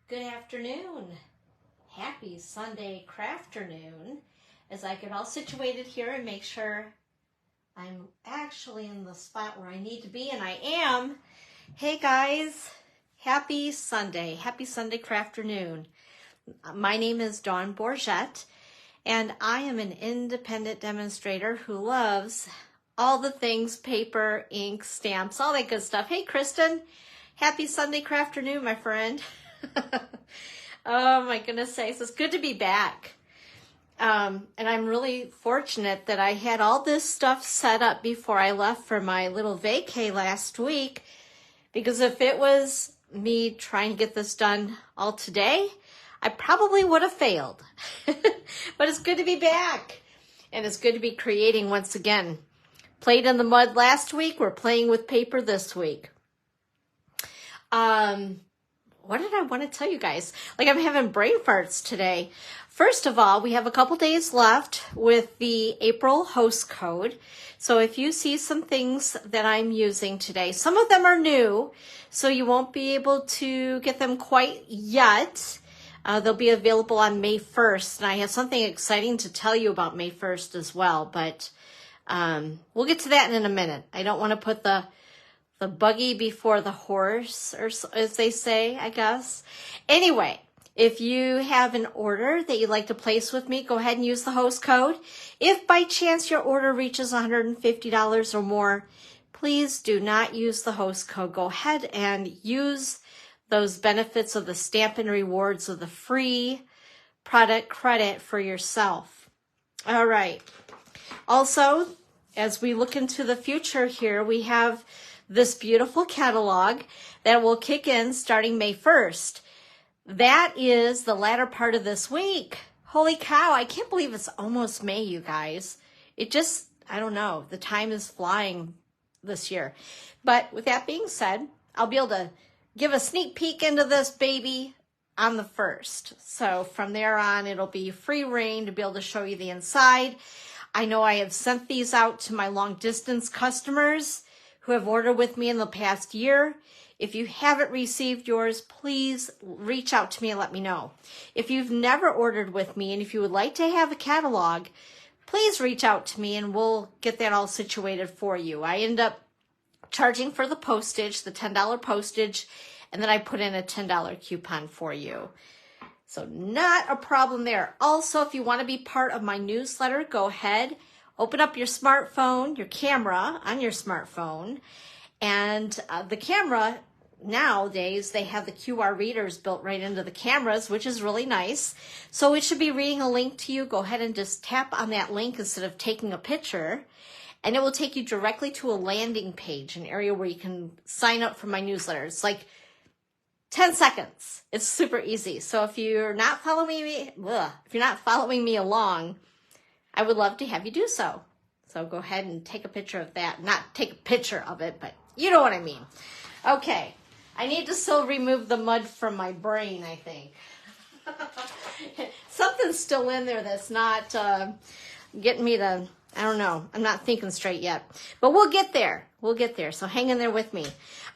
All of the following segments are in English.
Good afternoon. Happy Sunday crafternoon. As I get all situated here and make sure I'm actually in the spot where I need to be, and I am. Hey guys, happy Sunday. Happy Sunday crafternoon. My name is Dawn Bourgette, and I am an independent demonstrator who loves all the things paper, ink, stamps, all that good stuff. Hey Kristen, happy Sunday crafternoon, my friend. Oh my goodness sakes, it's good to be back. And I'm really fortunate that I had all this stuff set up before I left for my little vacay last week, because if it was me trying to get this done all today, I probably would have failed. But it's good to be back, and it's good to be creating once again. Played in the mud last week, we're playing with paper this week. What did I want to tell you guys? Like, I'm having brain farts today. First of all, we have a couple days left with the April host code. So if you see some things that I'm using today, some of them are new, so you won't be able to get them quite yet. They'll be available on May 1st. And I have something exciting to tell you about May 1st as well, but we'll get to that in a minute. I don't want to put the buggy before the horse, or as they say, I guess. Anyway, if you have an order that you'd like to place with me, go ahead and use the host code. If by chance your order reaches $150 or more, please do not use the host code. Go ahead and use those benefits of the Stampin' rewards of the free product credit for yourself. All right. Also, as we look into the future here, we have this beautiful catalog that will kick in starting May 1st. That is the latter part of this week. Holy cow, I can't believe it's almost May, you guys. It just, I don't know, the time is flying this year. But with that being said, I'll be able to give a sneak peek into this baby on the 1st. So from there on, it'll be free reign to be able to show you the inside. I know I have sent these out to my long distance customers who have ordered with me in the past year. If you haven't received yours, please reach out to me and let me know. If you've never ordered with me and if you would like to have a catalog, please reach out to me and we'll get that all situated for you. I end up charging for the postage, the $10 postage, and then I put in a $10 coupon for you. So not a problem there. Also, if you want to be part of my newsletter, go ahead. Open up your smartphone, your camera on your smartphone, and the camera, nowadays, they have the QR readers built right into the cameras, which is really nice. So it should be reading a link to you. Go ahead and just tap on that link instead of taking a picture, and it will take you directly to a landing page, an area where you can sign up for my newsletter. It's like 10 seconds. It's super easy. So if you're not following me along, I would love to have you do so. So go ahead and take a picture of that. Not take a picture of it, but you know what I mean. Okay, I need to still remove the mud from my brain, I think. Something's still in there that's not getting me to, I don't know, I'm not thinking straight yet. But we'll get there. We'll get there, so hang in there with me.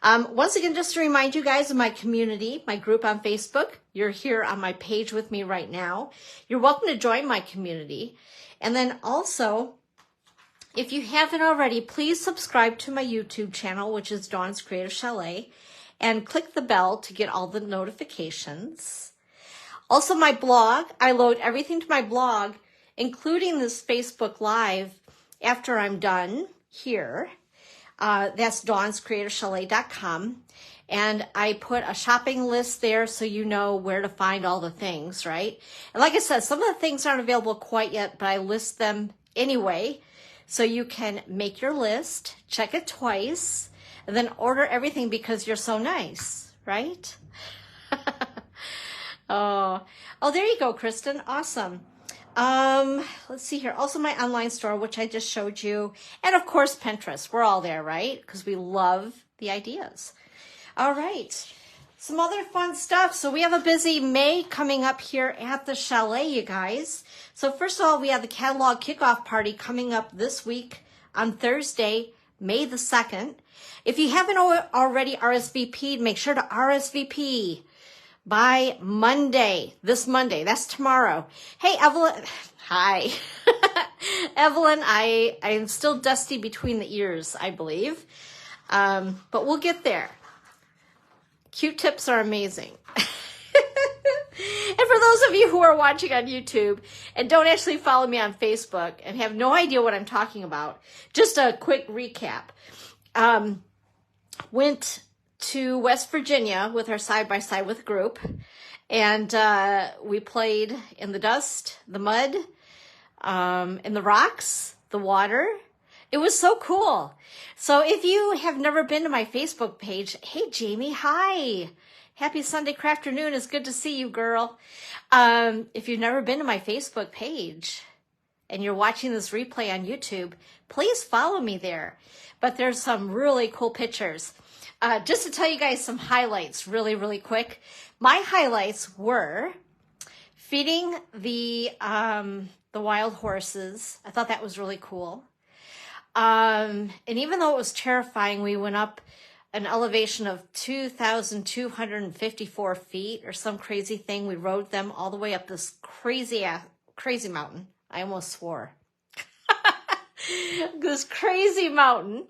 Once again, just to remind you guys of my community, my group on Facebook. You're here on my page with me right now. You're welcome to join my community. And then also, if you haven't already, please subscribe to my YouTube channel, which is Dawn's Creative Chalet, and click the bell to get all the notifications. Also, my blog, I load everything to my blog, including this Facebook Live, after I'm done here. That's dawnscreativechalet.com. And I put a shopping list there so you know where to find all the things, right? And like I said, some of the things aren't available quite yet, but I list them anyway. So you can make your list, check it twice, and then order everything because you're so nice, right? Oh, there you go, Kristen. Awesome. Let's see here. Also my online store, which I just showed you. And of course, Pinterest. We're all there, right? Because we love the ideas. All right, some other fun stuff. So we have a busy May coming up here at the chalet, you guys. So first of all, we have the catalog kickoff party coming up this week on Thursday, May the 2nd. If you haven't already RSVP'd, make sure to RSVP. by Monday, this Monday. That's tomorrow. Hey, Evelyn. Hi. Evelyn, I am still dusty between the ears, I believe. But we'll get there. Q-tips are amazing. And for those of you who are watching on YouTube and don't actually follow me on Facebook and have no idea what I'm talking about, just a quick recap. Went to West Virginia with our side-by-side with group, and we played in the dust, the mud, in the rocks, the water. It was so cool. So if you have never been to my Facebook page, hey, Jamie, hi. Happy Sunday Crafternoon. It's good to see you, girl. If you've never been to my Facebook page and you're watching this replay on YouTube, please follow me there. But there's some really cool pictures. Just to tell you guys some highlights really, really quick. My highlights were feeding the wild horses. I thought that was really cool. And even though it was terrifying, we went up an elevation of 2,254 feet or some crazy thing. We rode them all the way up this crazy mountain. I almost swore. This crazy mountain.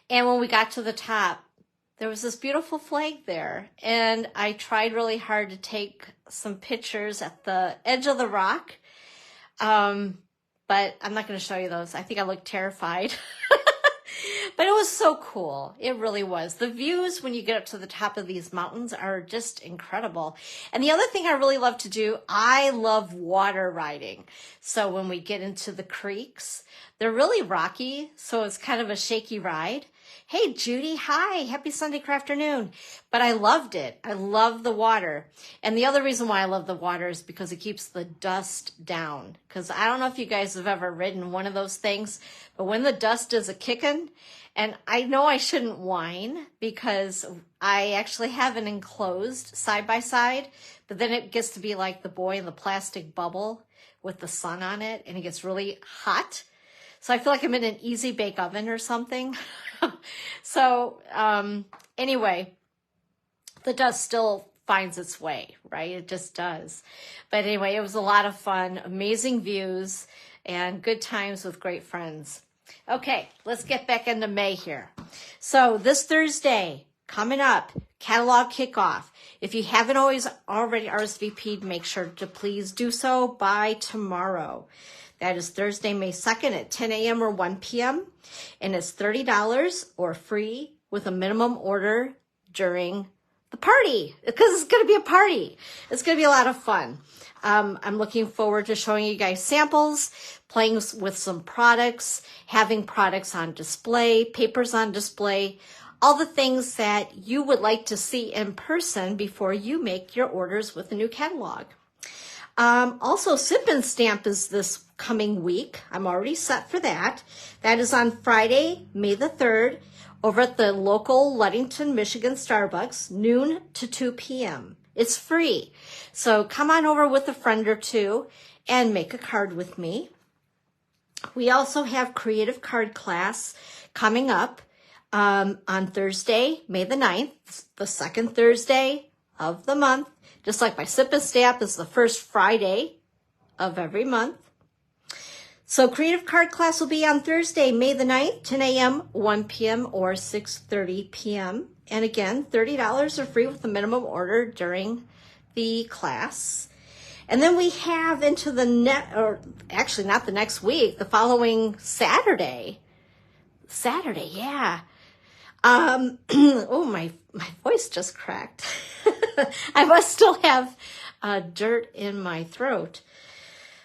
And when we got to the top, there was this beautiful flag there. And I tried really hard to take some pictures at the edge of the rock. But I'm not going to show you those. I think I look terrified. But it was so cool. It really was. The views when you get up to the top of these mountains are just incredible. And the other thing I really love to do, I love water riding. So when we get into the creeks, they're really rocky, so it's kind of a shaky ride. Hey, Judy, hi. Happy Sunday Crafternoon. But I loved it. I love the water. And the other reason why I love the water is because it keeps the dust down. Because I don't know if you guys have ever ridden one of those things, but when the dust is a-kicking, and I know I shouldn't whine because I actually have an enclosed side-by-side, but then it gets to be like the boy in the plastic bubble with the sun on it, and it gets really hot. So I feel like I'm in an easy bake oven or something. So anyway, the dust still finds its way, right? It just does. But anyway, it was a lot of fun, amazing views, and good times with great friends. Okay, let's get back into May here. So this Thursday, coming up, catalog kickoff. If you haven't already RSVP'd, make sure to please do so by tomorrow. That is Thursday, May 2nd at 10 a.m. or 1 p.m. And it's $30 or free with a minimum order during the party, because it's going to be a party. It's going to be a lot of fun. I'm looking forward to showing you guys samples, playing with some products, having products on display, papers on display, all the things that you would like to see in person before you make your orders with the new catalog. Also, Sip and Stamp is this coming week. I'm already set for that. That is on Friday, May the 3rd, over at the local Ludington, Michigan Starbucks, noon to 2 p.m. It's free. So come on over with a friend or two and make a card with me. We also have creative card class coming up on Thursday, May the 9th, the second Thursday of the month. Just like my Sip and Stamp is the first Friday of every month. So creative card class will be on Thursday, May the 9th, 10 a.m., 1 p.m., or 6:30 p.m. And again, $30 are free with the minimum order during the class. And then we have into the actually not the next week, the following Saturday. Yeah. Oh, my voice just cracked. I must still have dirt in my throat.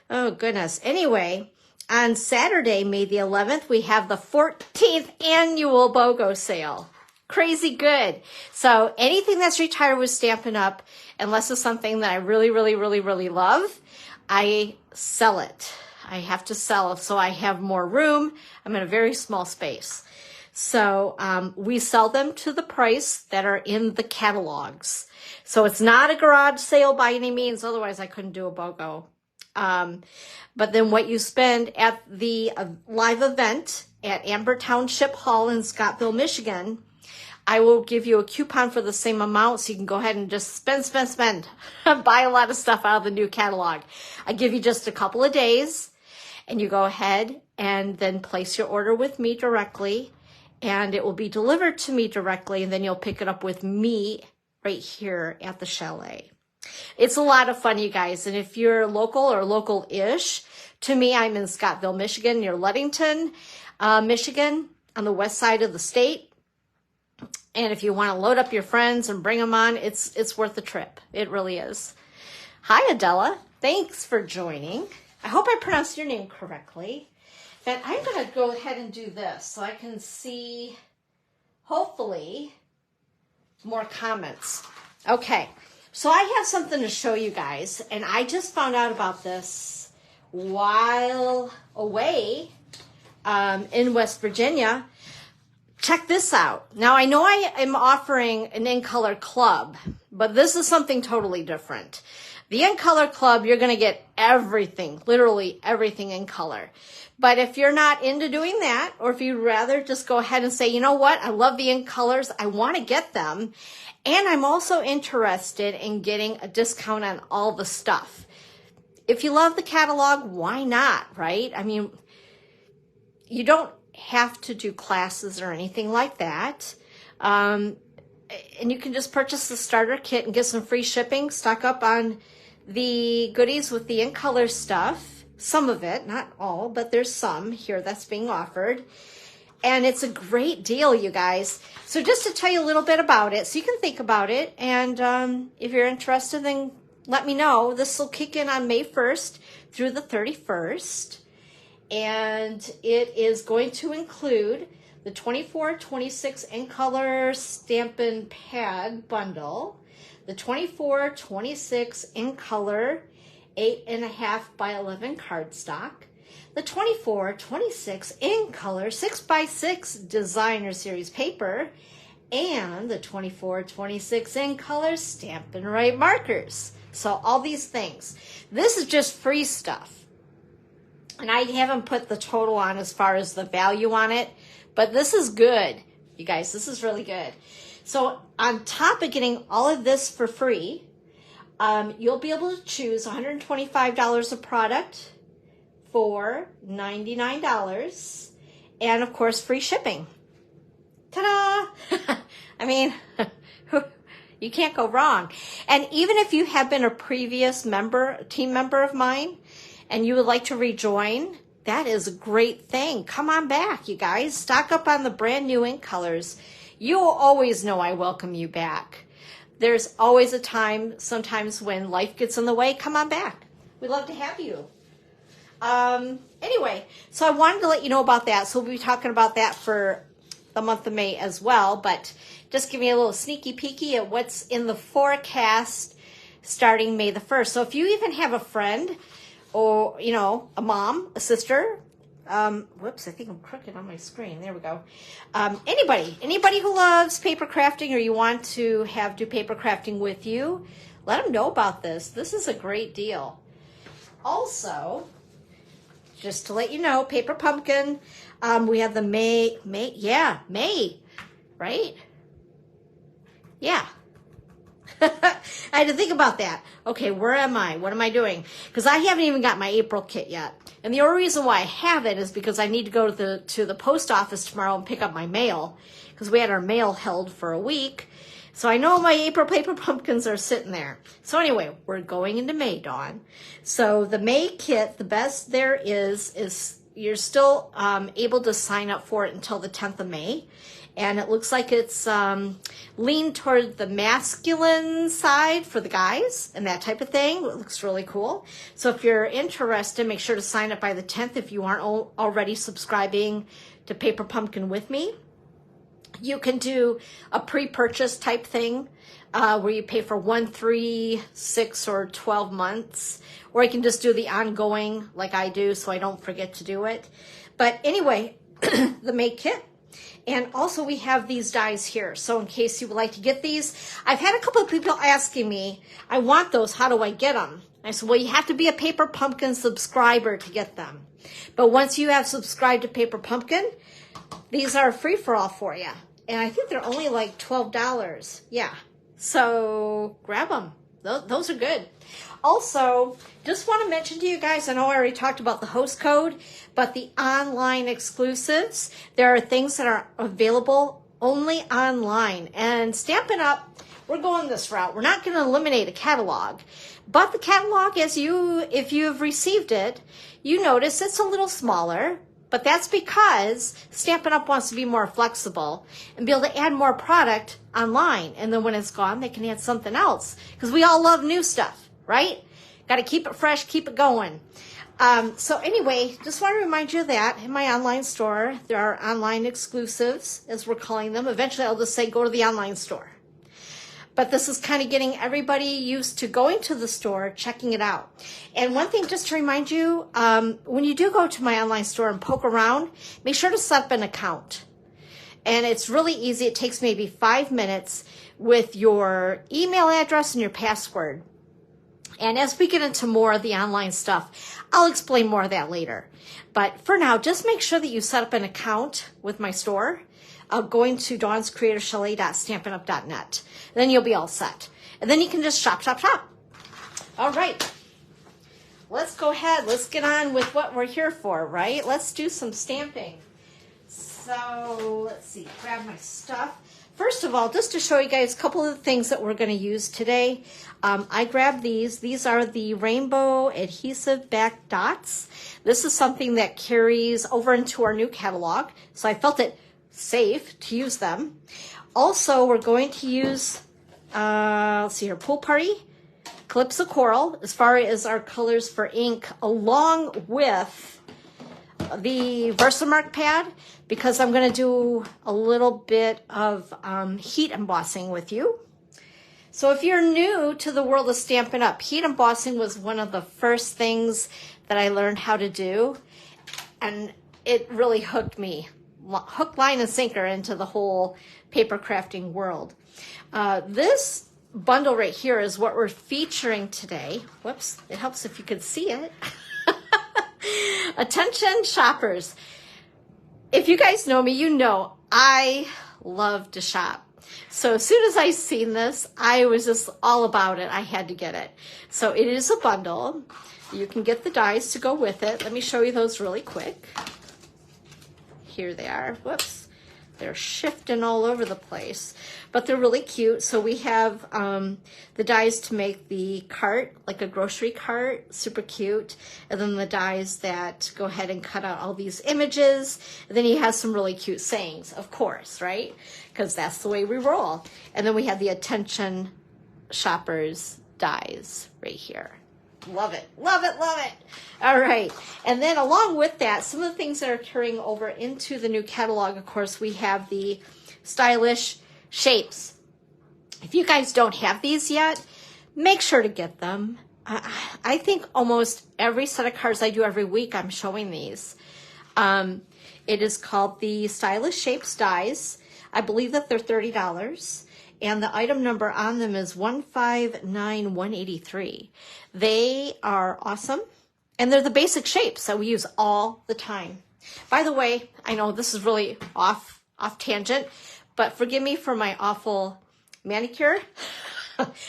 Oh, goodness. Anyway, on Saturday, May the 11th, we have the 14th annual BOGO sale. Crazy good. So anything that's retired with Stampin' Up, unless it's something that I really, really, really, really love, I sell it. I have to sell it so I have more room. I'm in a very small space. So we sell them to the price that are in the catalogs. So it's not a garage sale by any means. Otherwise, I couldn't do a BOGO. But then what you spend at the live event at Amber Township Hall in Scottville, Michigan, I will give you a coupon for the same amount so you can go ahead and just spend, buy a lot of stuff out of the new catalog. I give you just a couple of days and you go ahead and then place your order with me directly and it will be delivered to me directly and then you'll pick it up with me right here at the chalet. It's a lot of fun, you guys. And if you're local or local-ish, to me, I'm in Scottsville, Michigan, near Ludington, Michigan, on the west side of the state. And if you want to load up your friends and bring them on, it's worth the trip. It really is. Hi, Adela. Thanks for joining. I hope I pronounced your name correctly. But I'm going to go ahead and do this so I can see, hopefully, more comments. Okay, so I have something to show you guys. And I just found out about this while away in West Virginia. Check this out. Now, I know I am offering an In Color Club, but this is something totally different. The In Color Club, you're going to get everything, literally everything in color. But if you're not into doing that, or if you'd rather just go ahead and say, you know what, I love the In Colors, I want to get them, and I'm also interested in getting a discount on all the stuff. If you love the catalog, why not, right? I mean, you don't have to do classes or anything like that. And you can just purchase the starter kit and get some free shipping, stock up on the goodies with the In Color stuff. Some of it, not all, but there's some here that's being offered. And it's a great deal, you guys. So just to tell you a little bit about it, so you can think about it. And if you're interested, then let me know. This will kick in on May 1st through the 31st. And it is going to include the 24-26 In Color Stampin' Pad bundle, the 24-26 In Color 8.5 by 11 cardstock, the 24-26 In Color 6x6 Designer Series paper, and the 24-26 In Color Stampin' Right markers. So all these things. This is just free stuff. And I haven't put the total on as far as the value on it, but this is good. You guys, this is really good. So on top of getting all of this for free, you'll be able to choose $125 a product for $99. And of course, free shipping. Ta-da! I mean, you can't go wrong. And even if you have been a previous team member of mine, and you would like to rejoin, that is a great thing. Come on back, you guys. Stock up on the brand new In Colors. You will always know I welcome you back. There's always a time, sometimes when life gets in the way, come on back. We'd love to have you. Anyway, so I wanted to let you know about that. So we'll be talking about that for the month of May as well. But just give me a little sneaky peeky at what's in the forecast starting May the 1st. So if you even have a friend, or, you know, a mom, a sister, whoops, I think I'm crooked on my screen. There we go. Anybody who loves paper crafting or you want to do paper crafting with you, let them know about this. This is a great deal. Also, just to let you know, Paper Pumpkin, we have the May, right? Yeah. I had to think about that. Okay, where am I? What am I doing? Because I haven't even got my April kit yet. And the only reason why I have it is because I need to go to the post office tomorrow and pick up my mail. Because we had our mail held for a week. So I know my April Paper Pumpkins are sitting there. So anyway, we're going into May, Dawn. So the May kit, the best there is you're still able to sign up for it until the 10th of May. And it looks like it's leaned toward the masculine side for the guys and that type of thing. It looks really cool. So if you're interested, make sure to sign up by the 10th if you aren't already subscribing to Paper Pumpkin with me. You can do a pre-purchase type thing where you pay for 1, 3, 6, or 12 months. Or you can just do the ongoing like I do so I don't forget to do it. But anyway, the May kit. And also we have these dies here. So in case you would like to get these, I've had a couple of people asking me, I want those, how do I get them? I said, well, you have to be a Paper Pumpkin subscriber to get them. But once you have subscribed to Paper Pumpkin, these are free for all for you. and I think they're only like $12. Yeah, so grab them. Those are good. Also, just want to mention to you guys, I know I already talked about the host code, but the online exclusives, there are things that are available only online. And Stampin' Up, we're going this route. We're not going to eliminate a catalog, but the catalog, if you have received it, you notice it's a little smaller, but that's because Stampin' Up wants to be more flexible and be able to add more product online. And then when it's gone, they can add something else, because we all love new stuff, right? Got to keep it fresh, keep it going. So anyway, just want to remind you of that. In my online store, there are online exclusives, as we're calling them. Eventually, I'll just say go to the online store. But this is kind of getting everybody used to going to the store, checking it out. And one thing just to remind you, when you do go to my online store and poke around, make sure to set up an account. And it's really easy. It takes maybe 5 minutes with your email address and your password. And as we get into more of the online stuff, I'll explain more of that later. But for now, just make sure that you set up an account with my store, going to dawnscreatorchalet.stampinup.net. Then you'll be all set. And then you can just shop, shop, shop. All right. Let's go ahead. Let's get on with what we're here for, right? Let's do some stamping. So let's see, grab my stuff. First of all, just to show you guys a couple of the things that we're going to use today, I grabbed these. These are the rainbow adhesive back dots. This is something that carries over into our new catalog, so I felt it safe to use them. Also, we're going to use, let's see here, Pool Party, Calypso Coral, as far as our colors for ink, along with the Versamark pad, because I'm going to do a little bit of heat embossing with you. So if you're new to the world of Stampin' Up, heat embossing was one of the first things that I learned how to do, and it really hooked me, hook, line, and sinker into the whole paper crafting world. This bundle right here is what we're featuring today. Whoops, it helps if you could see it. Attention shoppers. If you guys know me, you know I love to shop. So as soon as I seen this, I was just all about it. I had to get it. So it is a bundle. You can get the dies to go with it. Let me show you those really quick. Here they are. Whoops. They're shifting all over the place, but they're really cute. So we have the dies to make the cart, like a grocery cart, super cute. And then the dies that go ahead and cut out all these images. And then he has some really cute sayings, of course, right? Because that's the way we roll. And then we have the attention shoppers dies right here. Love it, love it, love it. All right, and then along with that, some of the things that are carrying over into the new catalog, of course, we have the stylish shapes. If you guys don't have these yet, make sure to get them. I think almost every set of cards I do every week, I'm showing these. It is called the Stylish Shapes Dies. I believe that they're $30. And the item number on them is 159183. They are awesome. And they're the basic shapes that we use all the time. By the way, I know this is really off tangent, but forgive me for my awful manicure.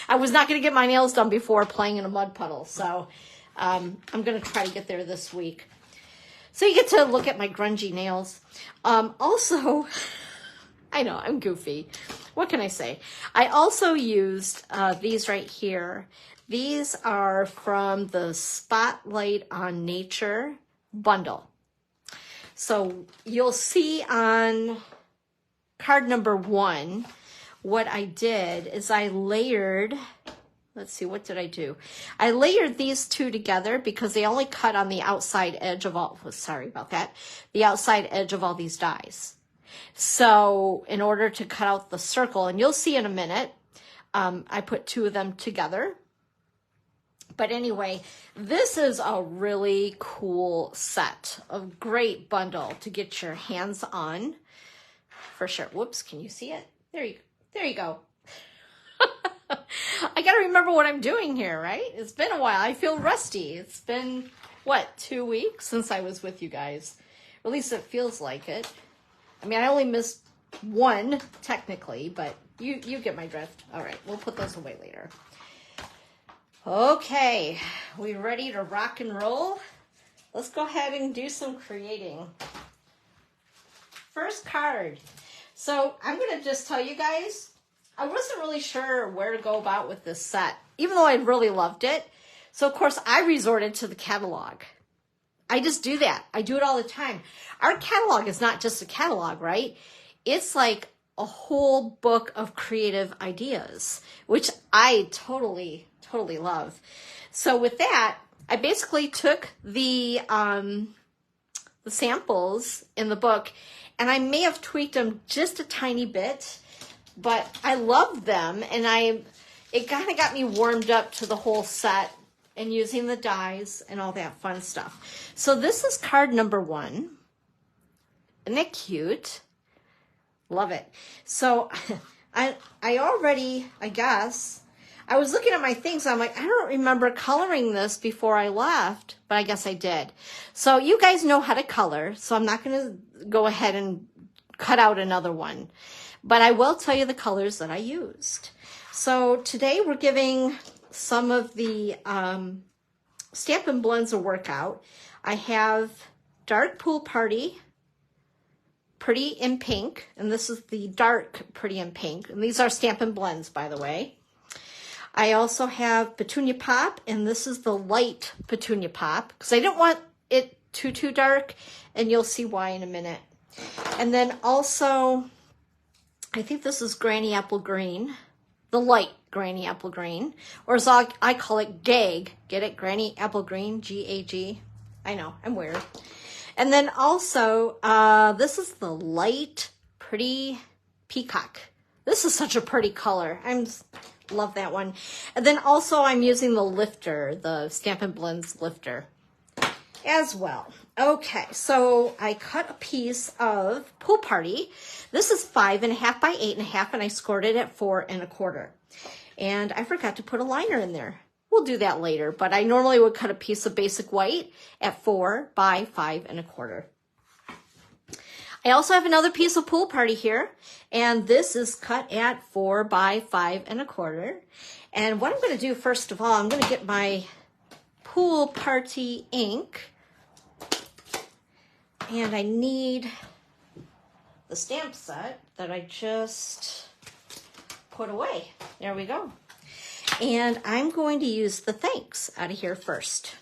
I was not going to get my nails done before playing in a mud puddle. So I'm going to try to get there this week. So you get to look at my grungy nails. Also, I know, I'm goofy. What can I say? I also used these right here. These are from the Spotlight on Nature bundle. So you'll see on card number 1, what I did is I layered, let's see, what did I do? I layered these two together because they only cut on the outside edge of all, sorry about that, the outside edge of all these dies. So in order to cut out the circle, and you'll see in a minute, I put 2 of them together. But anyway, this is a really cool set, a great bundle to get your hands on for sure. Whoops, can you see it? There you go. I got to remember what I'm doing here, right? It's been a while. I feel rusty. It's been, what, 2 weeks since I was with you guys. Or at least it feels like it. I mean, I only missed one technically, but you get my drift. All right, we'll put those away later. Okay, we ready to rock and roll? Let's go ahead and do some creating. First card. So I'm going to just tell you guys, I wasn't really sure where to go about with this set, even though I really loved it. So, of course, I resorted to the catalog. I just do that. I do it all the time. Our catalog is not just a catalog, right? It's like a whole book of creative ideas, which I totally love. So with that, I basically took the samples in the book, and I may have tweaked them just a tiny bit, but I love them, and it kind of got me warmed up to the whole set and using the dies and all that fun stuff. So this is card number 1. Isn't that cute? Love it. So I already, I guess, I was looking at my things. I'm like, I don't remember coloring this before I left, but I guess I did. So you guys know how to color, so I'm not going to go ahead and cut out another one. But I will tell you the colors that I used. So today we're giving some of the Stampin' Blends a workout. I have Dark Pool Party, Pretty in Pink, and this is the dark Pretty in Pink. And these are Stampin' Blends, by the way. I also have Petunia Pop, and this is the light Petunia Pop, because I didn't want it too dark, and you'll see why in a minute. And then also, I think this is Granny Apple Green, the light Granny Apple Green, or as I call it, GAG. Get it? Granny Apple Green, G-A-G. I know, I'm weird. And then also, this is the light Pretty Peacock. This is such a pretty color. Love that one. And then also I'm using the lifter, the Stampin' Blends lifter as well. Okay, so I cut a piece of Pool Party. This is 5.5 by 8.5, and I scored it at 4 1/4. And I forgot to put a liner in there. We'll do that later, but I normally would cut a piece of basic white at 4 by 5 1/4. I also have another piece of Pool Party here, and this is cut at 4 by 5 1/4. And what I'm going to do, first of all, I'm going to get my Pool Party ink, and I need the stamp set that I just put away. There we go. And I'm going to use the thanks out of here first.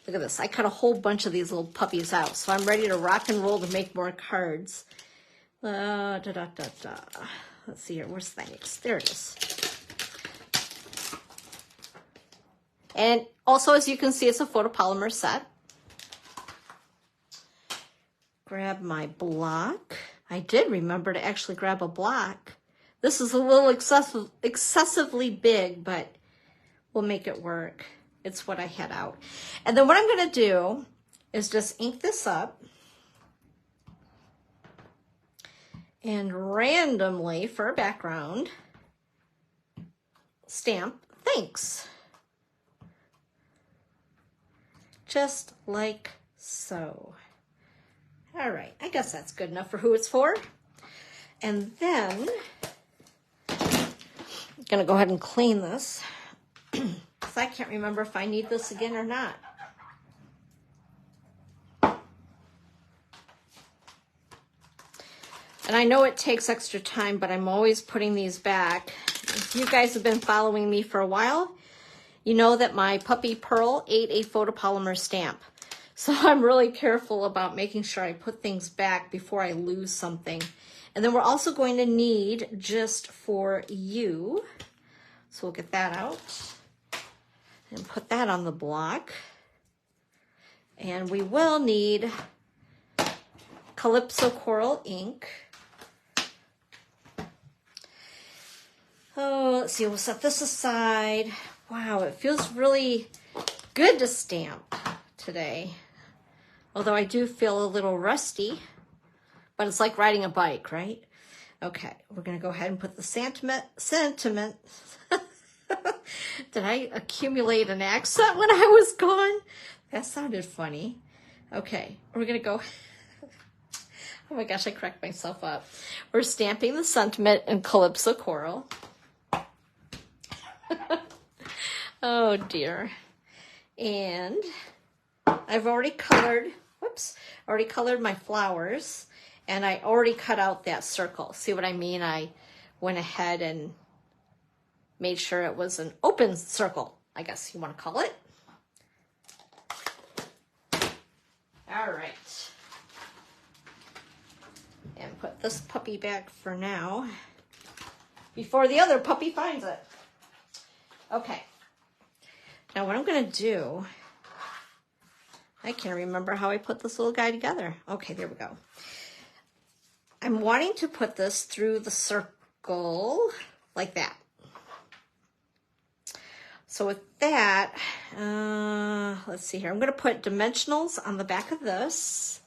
Look at this. I cut a whole bunch of these little puppies out, so I'm ready to rock and roll to make more cards. Let's see here. Where's thanks? There it is. And also, as you can see, it's a photopolymer set. Grab my block. I did remember to actually grab a block. This is a little excessively big, but we'll make it work. It's what I had out. And then what I'm going to do is just ink this up and randomly, for a background, stamp thanks. Just like so. All right, I guess that's good enough for who it's for. And then I'm going to go ahead and clean this. I can't remember if I need this again or not. And I know it takes extra time, but I'm always putting these back. If you guys have been following me for a while, you know that my puppy Pearl ate a photopolymer stamp. So I'm really careful about making sure I put things back before I lose something. And then we're also going to need just for you. So we'll get that out and put that on the block. And we will need Calypso Coral ink. Oh, let's see, we'll set this aside. Wow, it feels really good to stamp today. Although I do feel a little rusty, but it's like riding a bike, right? Okay, we're gonna go ahead and put the sentiment. Did I accumulate an accent when I was gone? That sounded funny. Okay, we're gonna go, I'm Oh my gosh, I cracked myself up. We're stamping the sentiment in Calypso Coral. Oh dear. And I've already colored, already colored my flowers, and I already cut out that circle. See what I mean? I went ahead and made sure it was an open circle, I guess you want to call it. All right. And put this puppy back for now before the other puppy finds it. Okay. Now what I'm going to do, I can't remember how I put this little guy together. Okay, there we go. I'm wanting to put this through the circle like that. So with that, let's see here. I'm going to put dimensionals on the back of this.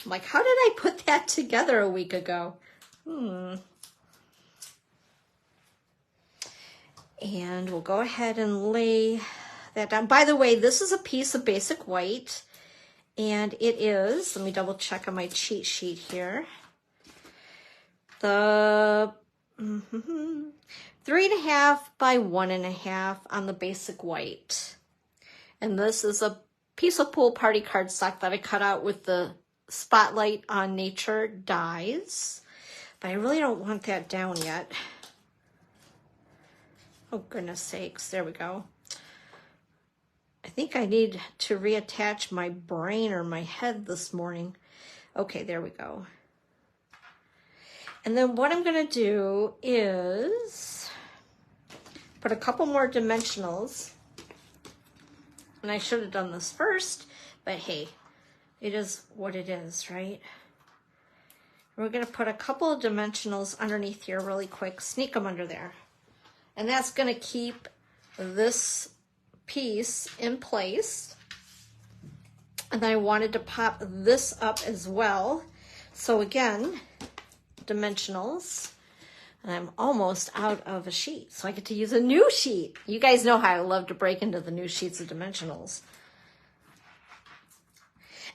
I'm like, how did I put that together a week ago? And we'll go ahead and lay that down. By the way, this is a piece of basic white, and it is, let me double check on my cheat sheet here. The 3.5 by 1.5 on the basic white. And this is a piece of pool party cardstock that I cut out with the Spotlight on Nature dies. But I really don't want that down yet. Oh, goodness sakes. There we go. I think I need to reattach my brain or my head this morning. Okay, there we go. And then what I'm going to do is put a couple more dimensionals. And I should have done this first, but hey, it is what it is, right? We're going to put a couple of dimensionals underneath here really quick, sneak them under there. And that's going to keep this piece in place. And then I wanted to pop this up as well. So again, dimensionals. And I'm almost out of a sheet, so I get to use a new sheet. You guys know how I love to break into the new sheets of dimensionals.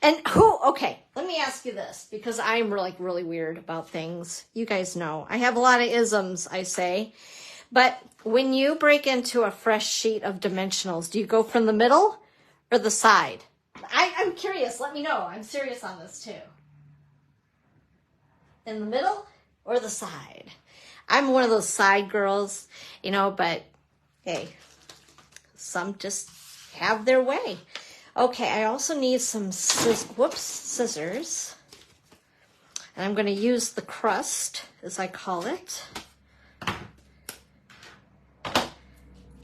And okay, let me ask you this, because I'm really weird about things. You guys know, I have a lot of isms, I say. But when you break into a fresh sheet of dimensionals, do you go from the middle or the side? I'm curious, let me know. I'm serious on this too. In the middle or the side? I'm one of those side girls, you know, but hey, some just have their way. Okay, I also need some scissors. And I'm going to use the crust, as I call it.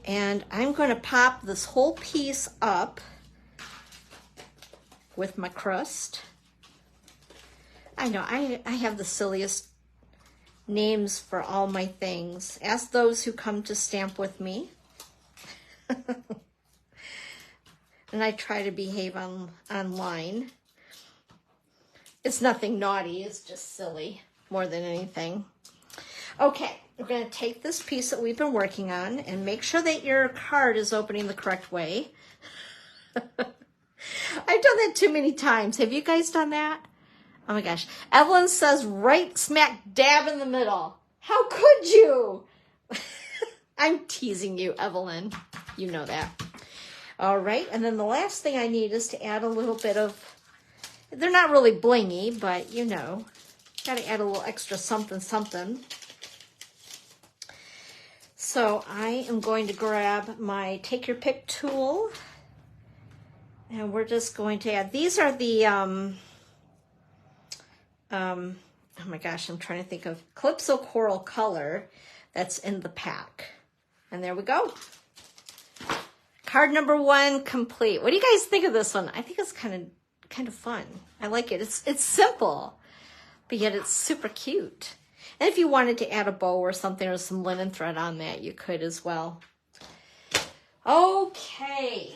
And I'm going to pop this whole piece up with my crust. I know, I have the silliest names for all my things. Ask those who come to stamp with me. And I try to behave online. It's nothing naughty, it's just silly more than anything. Okay, we're going to take this piece that we've been working on and make sure that your card is opening the correct way. I've done that too many times. Have you guys done that? Oh my gosh. Evelyn says right smack dab in the middle. How could you? I'm teasing you, Evelyn. You know that. All right, and then the last thing I need is to add a little bit of, they're not really blingy, but you know, got to add a little extra something. So I am going to grab my take your pick tool, and we're just going to add, these are the, oh my gosh, I'm trying to think of Calypso Coral color that's in the pack. And there we go. Card number 1 complete. What do you guys think of this one? I think it's kind of fun. I like it. It's simple, but yet it's super cute. And if you wanted to add a bow or something or some linen thread on that, you could as well. Okay,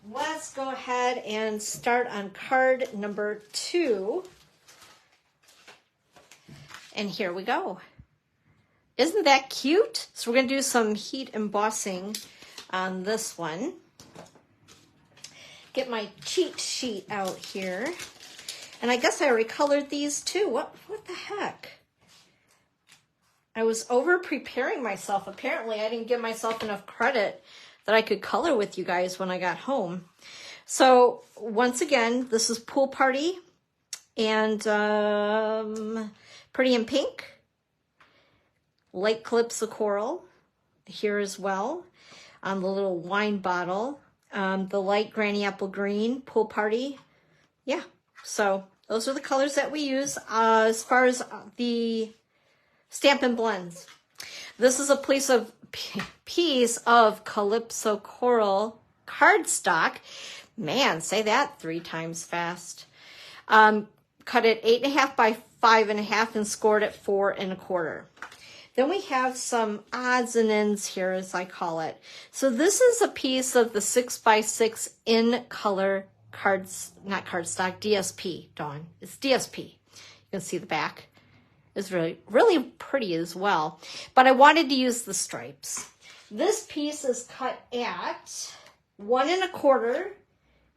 let's go ahead and start on card number 2. And here we go. Isn't that cute? So we're going to do some heat embossing on this one. Get my cheat sheet out here. And I guess I already colored these too. What the heck? I was over preparing myself. Apparently I didn't give myself enough credit that I could color with you guys when I got home. So once again, this is Pool Party and Pretty in Pink. Light Calypso Coral here as well. The little wine bottle. The light Granny Apple Green, Pool Party. Yeah, so those are the colors that we use as far as the Stampin' blends. This is a piece of Calypso Coral cardstock. Man, say that 3 times fast. Cut it 8.5 by 5.5 and scored it 4 1/4. Then we have some odds and ends here, as I call it. So this is a piece of the 6x6 in color cards, not cardstock, DSP, Dawn. It's DSP. You can see the back. It's really, really pretty as well. But I wanted to use the stripes. This piece is cut at 1 1/4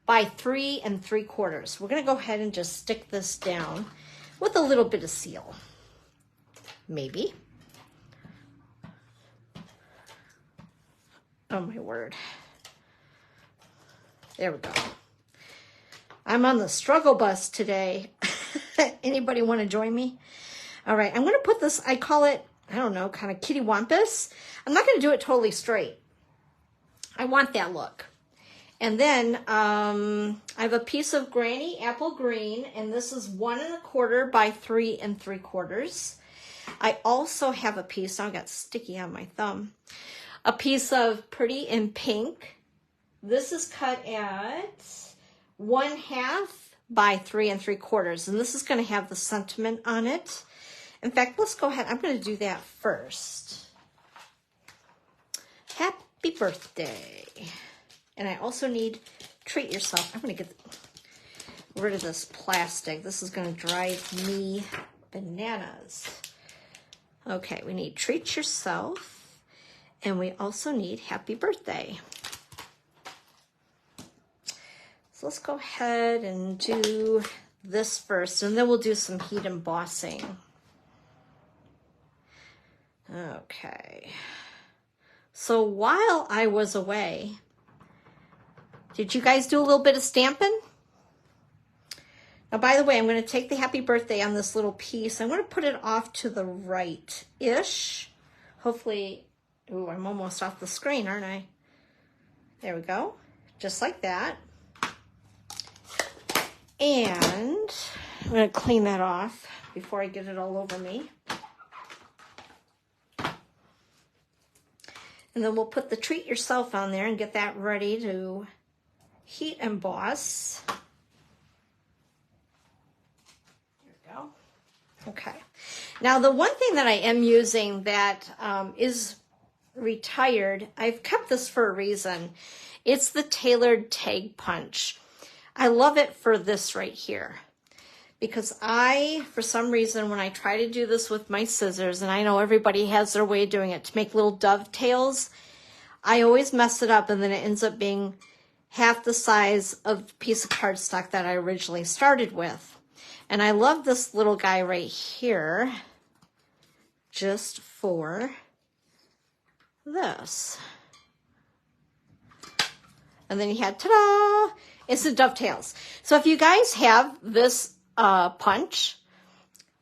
by 3 3/4. We're going to go ahead and just stick this down with a little bit of seal. Maybe. Oh my word. There we go. I'm on the struggle bus today. Anybody want to join me? All right, I'm going to put this, I call it, I don't know, kind of kitty wampus. I'm not going to do it totally straight. I want that look. And then I have a piece of Granny Apple Green, and this is 1 1/4 by 3 3/4. I also have a piece, now I got sticky on my thumb, a piece of Pretty in Pink. This is cut at 1/2 by 3 3/4, and this is going to have the sentiment on it. In fact, let's go ahead. I'm going to do that first. Happy birthday. And I also need treat yourself. I'm going to get rid of this plastic. This is going to drive me bananas. Okay, we need treat yourself. And we also need happy birthday. So let's go ahead and do this first, and then we'll do some heat embossing. Okay. So while I was away, did you guys do a little bit of Stampin'? Now, by the way, I'm going to take the happy birthday on this little piece. I'm going to put it off to the right-ish. Hopefully, ooh, I'm almost off the screen, aren't I? There we go. Just like that. And I'm going to clean that off before I get it all over me. And then we'll put the treat yourself on there and get that ready to heat emboss. There we go. Okay. Now the one thing that I am using that is retired, I've kept this for a reason. It's the tailored tag punch. I love it for this right here. Because for some reason, when I try to do this with my scissors, and I know everybody has their way of doing it, to make little dovetails, I always mess it up, and then it ends up being half the size of the piece of cardstock that I originally started with. And I love this little guy right here, just for this. And then you had, ta-da! It's the dovetails. So if you guys have this punch,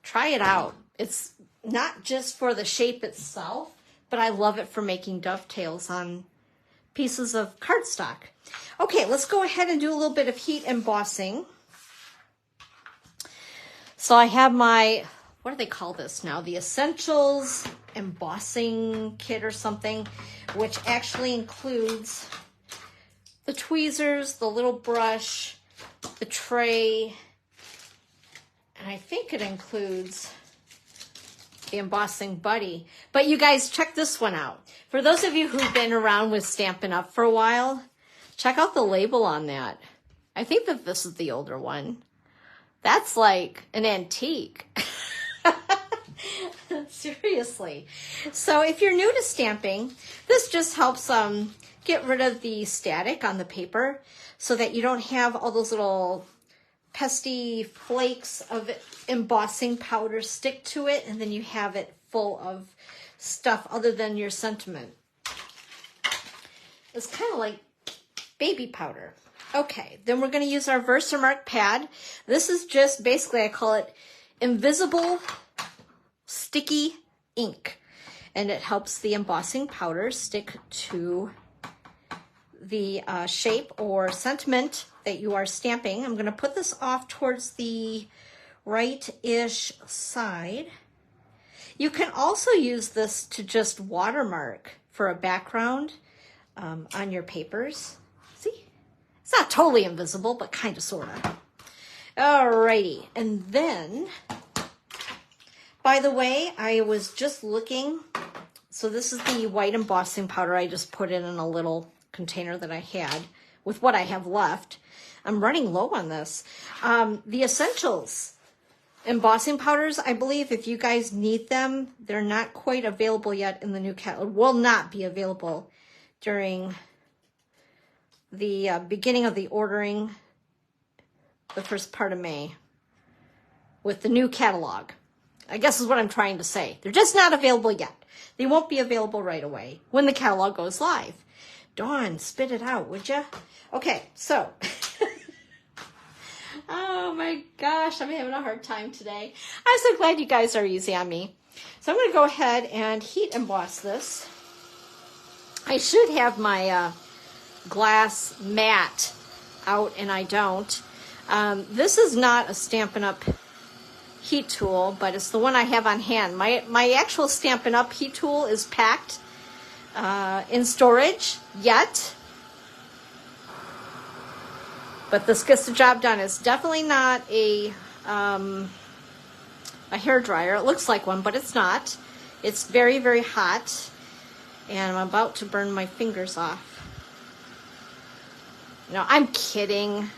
try it out. It's not just for the shape itself, but I love it for making dovetails on pieces of cardstock. Okay, let's go ahead and do a little bit of heat embossing. So I have my, what do they call this now? The Essentials Embossing Kit or something, which actually includes the tweezers, the little brush, the tray, and I think it includes the embossing buddy. But you guys, check this one out. For those of you who've been around with Stampin' Up! For a while, check out the label on that. I think that this is the older one. That's like an antique. Seriously. So if you're new to stamping, this just helps get rid of the static on the paper so that you don't have all those little pesky flakes of embossing powder stick to it, and then you have it full of stuff other than your sentiment. It's kind of like baby powder. Okay, then we're going to use our Versamark pad. This is just basically, I call it invisible sticky ink, and it helps the embossing powder stick to the shape or sentiment that you are stamping. I'm going to put this off towards the right-ish side. You can also use this to just watermark for a background on your papers. See? It's not totally invisible, but kind of, sort of. Alrighty, and then, by the way, I was just looking. So this is the white embossing powder. I just put it in a little container that I had with what I have left. I'm running low on this. The Essentials embossing powders, I believe if you guys need them, they're not quite available yet in the new catalog. Will not be available during the beginning of the ordering, the first part of May, with the new catalog. I guess is what I'm trying to say. They're just not available yet. They won't be available right away when the catalog goes live. Dawn, spit it out, would ya? Okay, so. Oh my gosh, I'm having a hard time today. I'm so glad you guys are easy on me. So I'm going to go ahead and heat emboss this. I should have my glass mat out, and I don't. This is not a Stampin' Up! Heat tool, but it's the one I have on hand. My actual Stampin' Up! Heat tool is packed in storage yet. But this gets the job done. It's definitely not a hair dryer. It looks like one, but it's not. It's very, very hot, and I'm about to burn my fingers off. No, I'm kidding.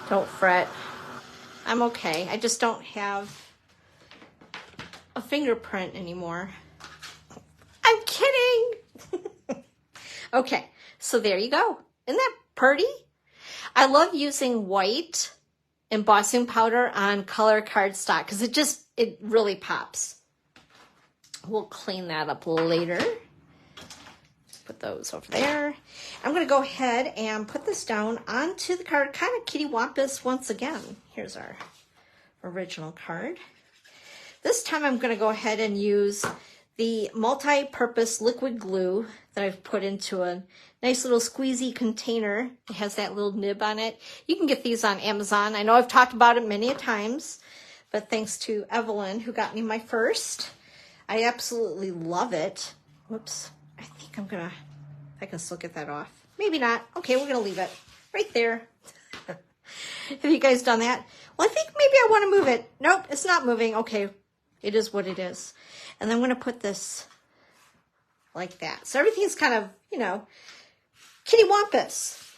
Don't fret. I'm okay. I just don't have a fingerprint anymore. I'm kidding. Okay, so there you go. Isn't that pretty? I love using white embossing powder on color cardstock because it really pops. We'll clean that up later. Put those over there. I'm going to go ahead and put this down onto the card, kind of kitty wampus once again. Here's our original card. This time I'm going to go ahead and use the multi-purpose liquid glue that I've put into a nice little squeezy container. It has that little nib on it. You can get these on Amazon. I know I've talked about it many a times, but thanks to Evelyn, who got me my first. I absolutely love it. Whoops. I think I'm gonna, I can still get that off. Maybe not. Okay, we're gonna leave it right there. Have you guys done that? Well, I think maybe I want to move it. Nope, it's not moving. Okay, it is what it is. And then I'm gonna put this like that. So everything's kind of, you know, kitty wampus.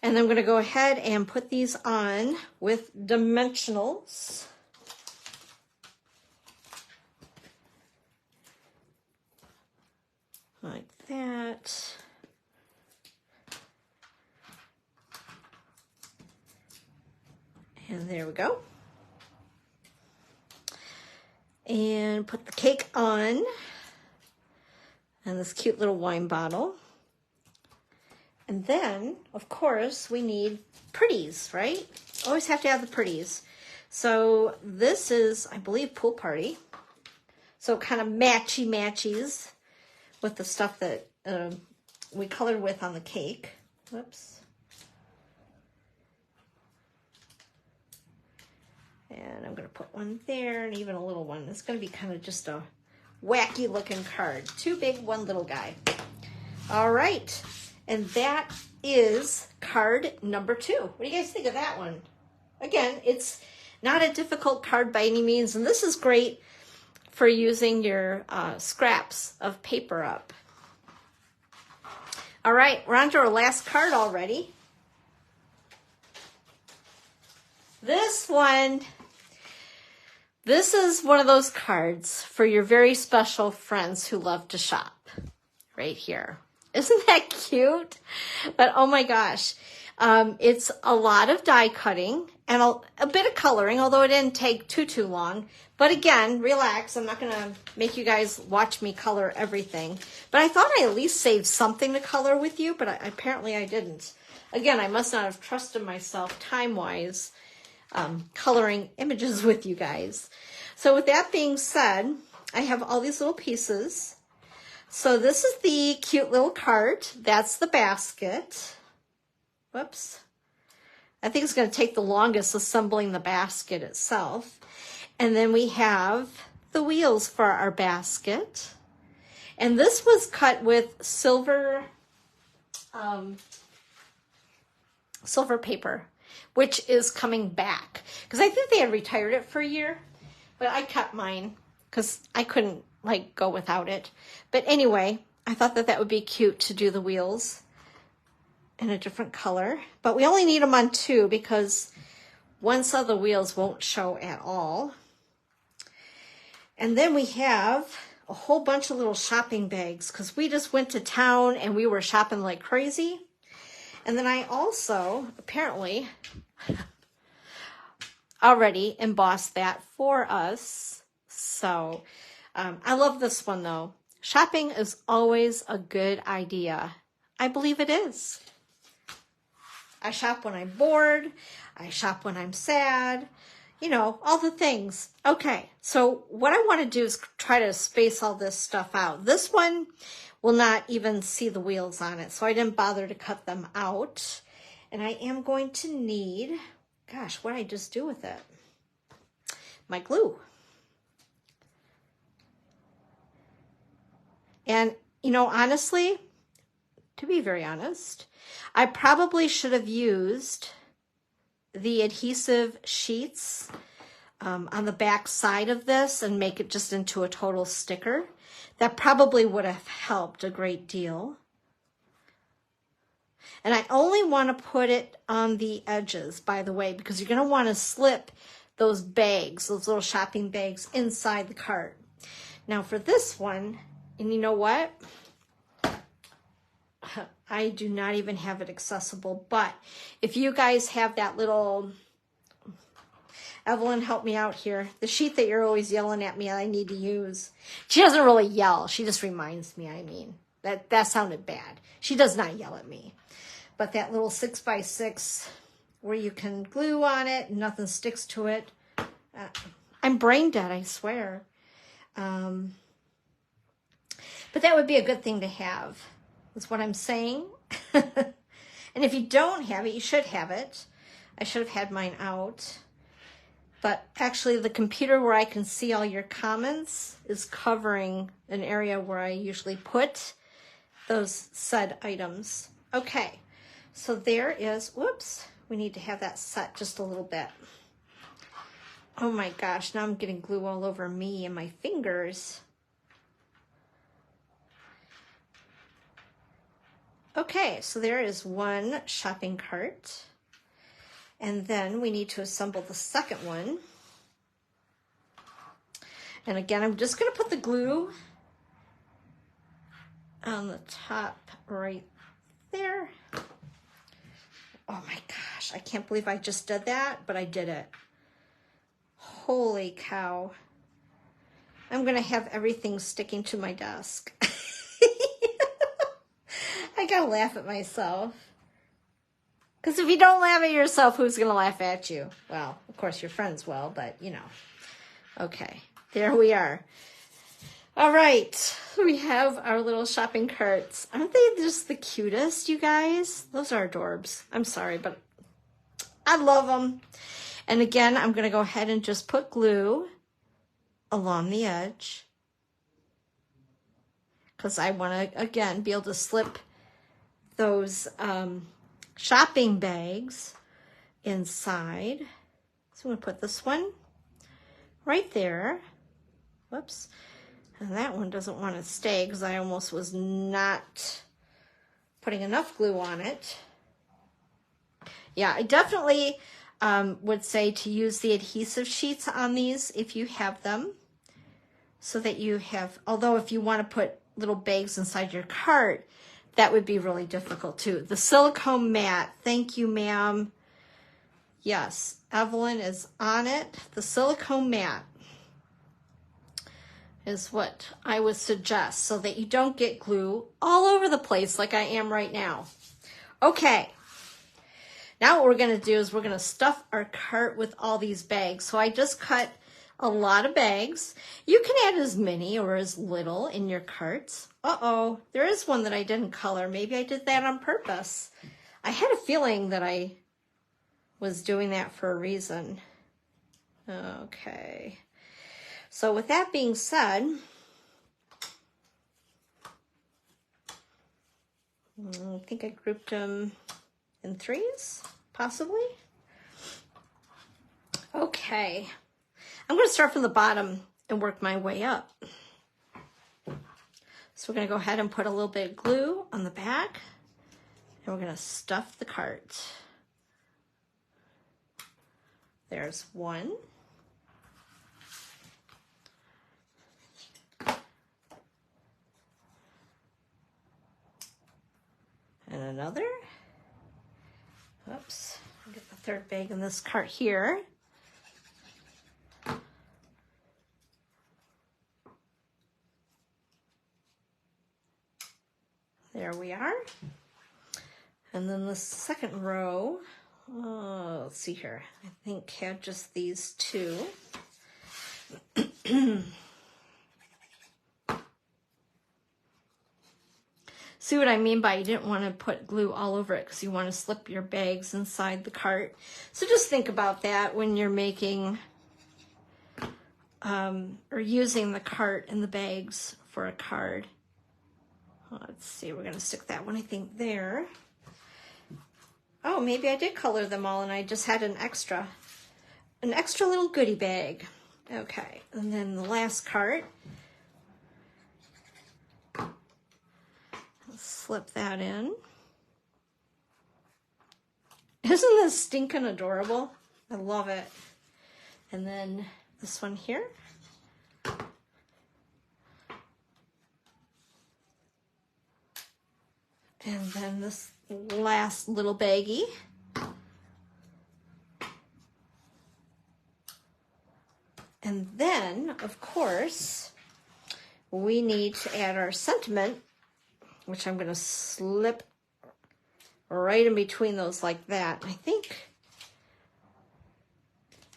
And then I'm gonna go ahead and put these on with dimensionals. Like that. And there we go. And put the cake on. And this cute little wine bottle. And then, of course, we need pretties, right? Always have to have the pretties. So this is, I believe, Pool Party. So kind of matchy-matchies with the stuff that we colored with on the cake. Whoops. And I'm going to put one there and even a little one. It's going to be kind of just a wacky looking card. Two big, one little guy. All right. And that is card number 2. What do you guys think of that one? Again, it's not a difficult card by any means. And this is great for using your scraps of paper up. All right, we're on to our last card already. This one, this is one of those cards for your very special friends who love to shop. Right here. Isn't that cute? But oh my gosh. It's a lot of die cutting and a bit of coloring, although it didn't take too long. But again, relax. I'm not going to make you guys watch me color everything. But I thought I at least saved something to color with you, but apparently I didn't. Again, I must not have trusted myself time-wise coloring images with you guys. So with that being said, I have all these little pieces. So this is the cute little cart. That's the basket. Whoops. I think it's going to take the longest assembling the basket itself. And then we have the wheels for our basket. And this was cut with silver paper, which is coming back. Because I think they had retired it for a year. But I kept mine because I couldn't go without it. But anyway, I thought that would be cute to do the wheels in a different color. But we only need them on 2 because one set of the wheels won't show at all. And then we have a whole bunch of little shopping bags because we just went to town and we were shopping like crazy. And then I also apparently already embossed that for us. So I love this one though. Shopping is always a good idea. I believe it is. I shop when I'm bored. I shop when I'm sad. You know, all the things. Okay, so what I want to do is try to space all this stuff out. This one will not even see the wheels on it, so I didn't bother to cut them out. And I am going to need, gosh, what did I just do with it? My glue. And, you know, honestly, to be very honest, I probably should have used the adhesive sheets on the back side of this and make it just into a total sticker. That probably would have helped a great deal. And I only want to put it on the edges, by the way, because you're going to want to slip those bags, those little shopping bags inside the cart. Now for this one, and you know what? I do not even have it accessible, but if you guys have that little, Evelyn, help me out here, the sheet that you're always yelling at me I need to use. She doesn't really yell, she just reminds me, I mean. That sounded bad. She does not yell at me. But that little 6x6 where you can glue on it and nothing sticks to it. I'm brain dead, I swear. But that would be a good thing to have. That's what I'm saying. And if you don't have it, you should have it. I should have had mine out. But actually the computer where I can see all your comments is covering an area where I usually put those said items. Okay, so there is, whoops, we need to have that set just a little bit. Oh my gosh, now I'm getting glue all over me and my fingers. Okay, so there is one shopping cart. And then we need to assemble the second one. And again, I'm just going to put the glue on the top right there. Oh my gosh, I can't believe I just did that, but I did it. Holy cow. I'm going to have everything sticking to my desk. I gotta laugh at myself. Because if you don't laugh at yourself, who's gonna laugh at you? Well, of course your friends will, but you know. Okay, there we are. All right, we have our little shopping carts. Aren't they just the cutest, you guys? Those are adorbs. I'm sorry, but I love them. And again, I'm gonna go ahead and just put glue along the edge. Because I wanna, again, be able to slip those shopping bags inside. So I'm going to put this one right there. Whoops. And that one doesn't want to stay because I almost was not putting enough glue on it. Yeah, I definitely would say to use the adhesive sheets on these if you have them. So that you have, although if you want to put little bags inside your cart, that would be really difficult too. The silicone mat, thank you, ma'am. Yes, Evelyn is on it. The silicone mat is what I would suggest so that you don't get glue all over the place like I am right now. Okay, now what we're gonna do is we're gonna stuff our cart with all these bags. So I just cut a lot of bags. You can add as many or as little in your carts. Uh-oh, there is one that I didn't color. Maybe I did that on purpose. I had a feeling that I was doing that for a reason. Okay. So with that being said, I think I grouped them in threes, possibly. Okay. I'm going to start from the bottom and work my way up. So we're going to go ahead and put a little bit of glue on the back, and we're going to stuff the cart. There's one. And another. Oops, I'll get the third bag in this cart here. There we are. And then the second row, let's see here, I think had just these two. See what I mean by you didn't want to put glue all over it because you want to slip your bags inside the cart. So just think about that when you're making or using the cart and the bags for a card. Let's see, we're going to stick that one, I think, there. Oh, maybe I did color them all and I just had an extra little goodie bag. Okay, and then the last cart. Let's slip that in. Isn't this stinking adorable? I love it. And then this one here. And then this last little baggie. And then, of course, we need to add our sentiment, which I'm going to slip right in between those like that. I think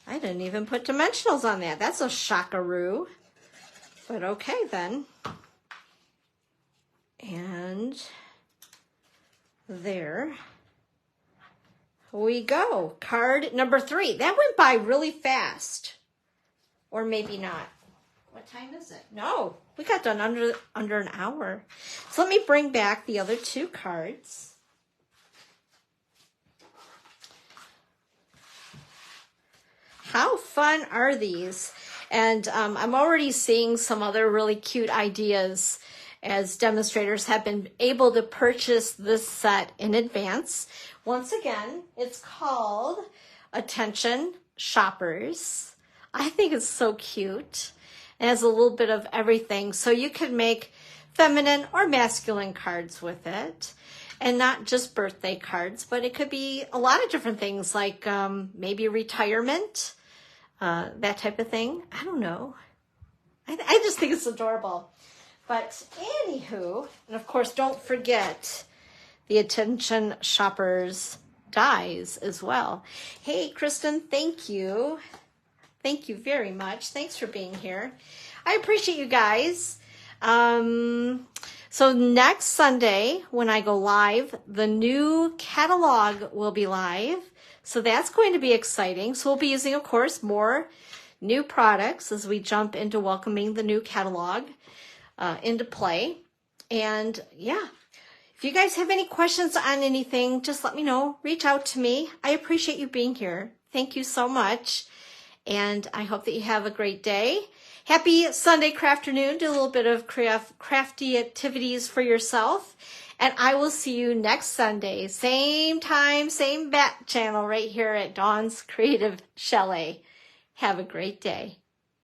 I didn't even put dimensionals on that. That's a shockaroo. But okay then. And there we go. Card number 3. That went by really fast. Or maybe not. What time is it? No, we got done under an hour. So let me bring back the other 2 cards. How fun are these? And I'm already seeing some other really cute ideas as demonstrators have been able to purchase this set in advance. Once again, it's called Attention Shoppers. I think it's so cute. It has a little bit of everything. So you could make feminine or masculine cards with it. And not just birthday cards, but it could be a lot of different things like maybe retirement, that type of thing. I don't know. I just think it's adorable. But anywho, and of course, don't forget the Attention Shoppers dies as well. Hey, Kristen, thank you. Thank you very much. Thanks for being here. I appreciate you guys. So next Sunday, when I go live, the new catalog will be live. So that's going to be exciting. So we'll be using, of course, more new products as we jump into welcoming the new catalog into play. And yeah, if you guys have any questions on anything, just let me know. Reach out to me. I appreciate you being here. Thank you so much. And I hope that you have a great day. Happy Sunday crafternoon. Do a little bit of crafty activities for yourself. And I will see you next Sunday. Same time, same bat channel right here at Dawn's Creative Chalet. Have a great day.